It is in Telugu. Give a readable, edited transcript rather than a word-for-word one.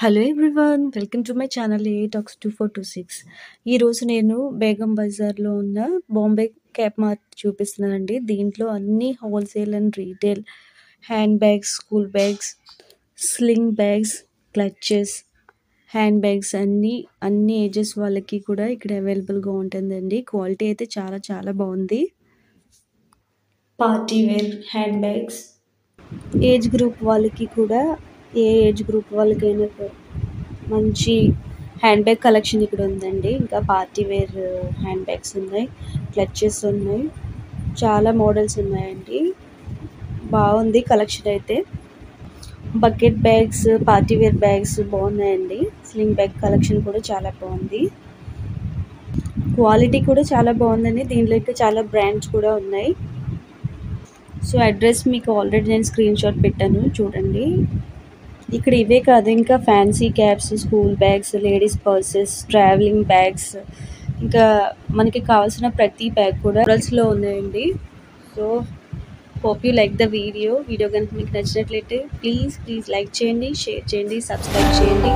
Hello everyone! Welcome to my channel A talks 2426. ఈరోజు నేను బేగం బజార్‌లో ఉన్న బాంబే క్యాప్ మార్ట్ చూపిస్తున్నానండి. దీంట్లో అన్ని wholesale and retail hand bags, school bags, sling bags, clutches, hand bags అన్ని ఏజెస్ వాళ్ళకి కూడా ఇక్కడ అవైలబుల్‌గా ఉంటుందండి. క్వాలిటీ అయితే చాలా చాలా బాగుంది. Party wear hand bags, age group వాళ్ళకి కూడా ఏ ఏజ్ గ్రూప్ వాళ్ళకైనా మంచి హ్యాండ్ బ్యాగ్ కలెక్షన్ ఇక్కడ ఉందండి. ఇంకా పార్టీ వేర్ హ్యాండ్ బ్యాగ్స్ ఉన్నాయి, క్లచెస్ ఉన్నాయి, చాలా మోడల్స్ ఉన్నాయండి. బాగుంది కలెక్షన్ అయితే. Bucket bags, party wear bags బాగున్నాయండి. స్లింగ్ బ్యాగ్ కలెక్షన్ కూడా చాలా బాగుంది. క్వాలిటీ కూడా చాలా బాగుందండి. దీంట్లో అయితే చాలా బ్రాండ్స్ కూడా ఉన్నాయి. సో అడ్రస్ మీకు ఆల్రెడీ నేను స్క్రీన్ షాట్ పెట్టాను, చూడండి. ఇక్కడ ఇవే కాదు, ఇంకా fancy caps, school bags, ladies purses, travelling bags, ఇంకా మనకి కావాల్సిన ప్రతి బ్యాగ్ కూడా మోడల్స్లో ఉన్నాయండి. So hope you like the video కనుక మీకు నచ్చినట్లయితే ప్లీజ్ లైక్ చేయండి, షేర్ చేయండి, సబ్స్క్రైబ్ చేయండి.